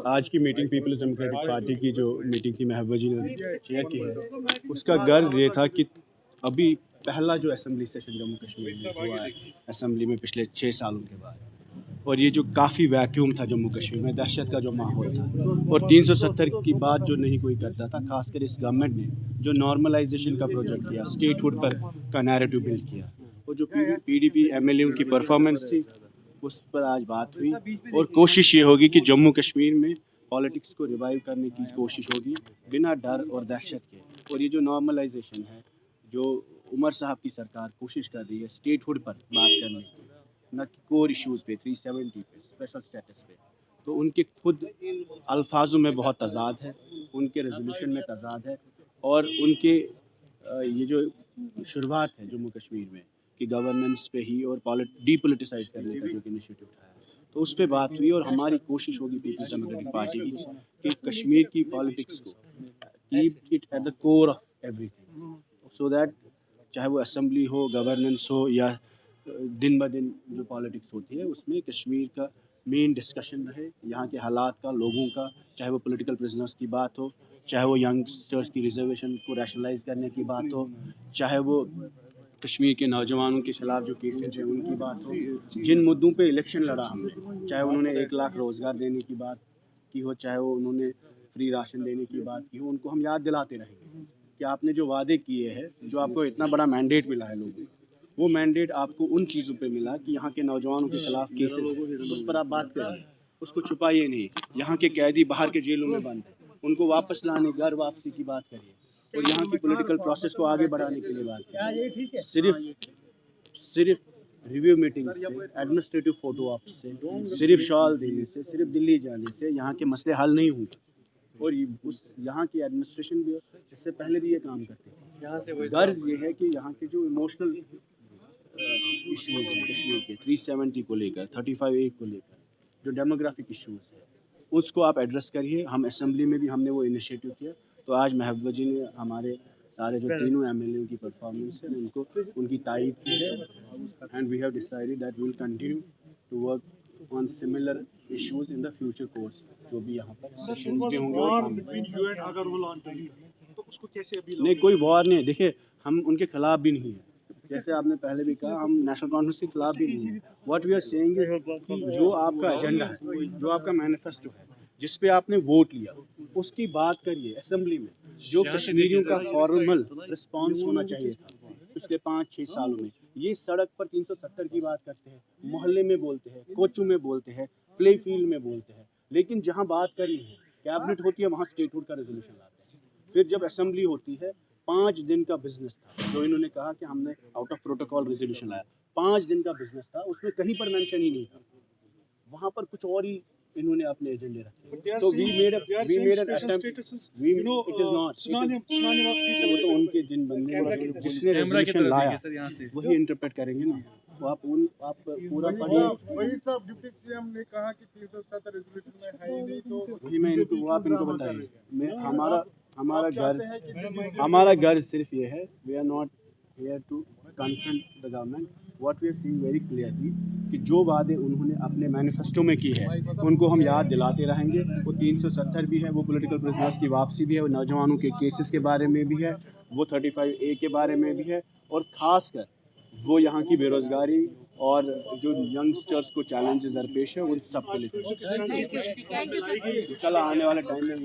آج کی meeting Peoples democratic party کی جو میٹنگ تھی محبوبہ جی نے چیئر کی ہے، اس کا غرض یہ تھا کہ ابھی پہلا جو اسمبلی سیشن جموں کشمیر میں ہوا ہے اسمبلی میں پچھلے 6 سالوں کے بعد، اور یہ جو کافی ویکیوم تھا جموں کشمیر میں، دہشت کا جو ماحول تھا، اور 370 کی بات جو نہیں کوئی کرتا تھا، خاص کر اس گورنمنٹ نے جو نارملائزیشن کا پروجیکٹ کیا، اسٹیٹ ہوڈ پر کا نیریٹو بلڈ کیا، اور جو P D P M L A کی پرفارمنس تھی اس پر آج بات ہوئی، اور کوشش یہ ہوگی کہ جموں کشمیر میں پالیٹکس کو ریوائیو کرنے کی کوشش ہوگی بنا ڈر اور دہشت کے، اور یہ جو نارملائزیشن ہے جو عمر صاحب کی سرکار کوشش کر رہی ہے اسٹیٹ ہوڈ پر بات کرنے کی، نہ کہ کور ایشوز پہ 370 پہ اسپیشل اسٹیٹس پہ، تو ان کے خود الفاظوں میں بہت تضاد ہے، ان کے ریزولوشن میں تضاد ہے، اور ان کے یہ جو شروعات ہے جموں کشمیر میں کہ گورننس پہ ہی اور ڈی پولیٹیسائز کرنے کا جو انیشیٹو اٹھایا ہے، تو اس پہ بات ہوئی، اور ہماری کوشش ہوگی پیپلز ڈیموکریٹک پارٹی کی کہ کشمیر کی پالیٹکس کو keep it at the core of everything, so that چاہے وہ اسمبلی ہو، گورننس ہو، یا دن بہ دن جو پالیٹکس ہوتی ہے اس میں کشمیر کا مین ڈسکشن رہے، یہاں کے حالات کا، لوگوں کا، چاہے وہ پولیٹیکل پرزنرس کی بات ہو، چاہے وہ ینگسٹرس کی ریزرویشن کو ریشنلائز کرنے کی بات ہو، چاہے وہ کشمیر کے نوجوانوں کے خلاف جو کیسز ہیں ان کی بات ہو، جن مدعوں پہ الیکشن لڑا ہم نے، چاہے انہوں نے 1 لاکھ روزگار دینے کی بات کی ہو، چاہے وہ انہوں نے فری راشن دینے کی بات کی ہو، ان کو ہم یاد دلاتے رہیں گے کہ آپ نے جو وعدے کیے ہیں، جو آپ کو اتنا بڑا مینڈیٹ ملا ہے لوگوں کو، وہ مینڈیٹ آپ کو ان چیزوں پہ ملا کہ یہاں کے نوجوانوں کے خلاف کیسز، اس پر آپ بات کریں، اس کو چھپائیے نہیں، یہاں کے قیدی باہر کے جیلوں میں بند ہیں، ان کو واپس لانے، گھر واپسی کی بات کریے، اور یہاں کی پولیٹیکل پروسیس کو آگے بڑھانے کے لیے بات کریے۔ صرف ریویو میٹنگ سے، ایڈمنسٹریٹو فوٹو آپ سے، صرف شال دینے سے، صرف دلی جانے سے یہاں کے مسئلے حل نہیں ہوں گے، اور یہاں کی ایڈمنسٹریشن بھی اس سے پہلے بھی یہ کام کرتے تھے۔ غرض یہ ہے کہ یہاں کے جو ایموشنل ایشوز ہیں کشمیر کے 370 کو لے کر، 35A کو لے کر، جو ڈیموگرافک ایشوز ہیں اس کو آپ ایڈریس کریے۔ ہم اسمبلی میں بھی ہم نے وہ انیشیٹو کیا، تو آج محبوبہ جی نے ہمارے سارے جو تینوں ایم ایل اے کی پرفارمنس ہے ان کی تائید کی ہے، and we have decided that we will continue to work on similar issues in the future course, جو بھی یہاں پر سیشنز بھی ہوں گے۔ نہیں، کوئی وار نہیں ہے، دیکھیں ہم ان کے خلاف بھی نہیں ہیں، جیسے آپ نے پہلے بھی کہا، ہم نیشنل کانفرنس کے خلاف بھی نہیں ہیں۔ واٹ وی آر سیئنگ کہ جو آپ کا ایجنڈا ہے، جو آپ کا مینیفیسٹو ہے، جس پہ آپ نے ووٹ لیا، اس کی بات کریے اسمبلی میں۔ جو کشمیریوں کا فارمل رسپانس ہونا چاہیے تھا پچھلے 5-6 سالوں میں، یہ سڑک پر 370 کی بات کرتے ہیں، محلے میں بولتے ہیں، کوچو میں بولتے ہیں، پلے فیلڈ میں بولتے ہیں، لیکن جہاں بات کرنی ہے، کیبنٹ ہوتی ہے، وہاں اسٹیٹ ہوڈ کا ریزولوشن لاتے ہیں۔ پھر جب اسمبلی ہوتی ہے، 5 دن کا بزنس تھا، جو انہوں نے کہا کہ ہم نے آؤٹ آف پروٹوکول ریزولوشن لایا، 5 دن کا بزنس تھا، اس میں کہیں پر مینشن ہی نہیں تھا، وہاں پر کچھ اور ہی انہوں نے اپنے ایجنڈے رکھے، تو we made an attempt, it is not, وہ تو ان کے جن بندے جس نے ریزولوشن لایا وہی انٹرپریٹ کریں گے نا، وہ آپ پورا پڑھیے۔ وہی صاحب ڈپٹی سی ایم نے کہا کہ 370 ریزولوشن میں ہے ہی نہیں، تو وہی میں ان کو، وہ آپ ان کو بتائیے۔ ہمارا غرض صرف یہ ہے، we are not here to confront the government, what we are seeing very clearly کہ جو وعدے انہوں نے اپنے مینیفیسٹو میں کی ہے ان کو ہم یاد دلاتے رہیں گے۔ وہ 370 بھی ہے، وہ پولیٹیکل پرزنرس کی واپسی بھی ہے، وہ نوجوانوں کے کیسز کے بارے میں بھی ہے، وہ 35A کے بارے میں بھی ہے، اور خاص کر وہ یہاں کی بے روزگاری اور جو ینگسٹرس کو چیلنجز درپیش ہے ان سب کے لیے کل آنے والے ٹائم میں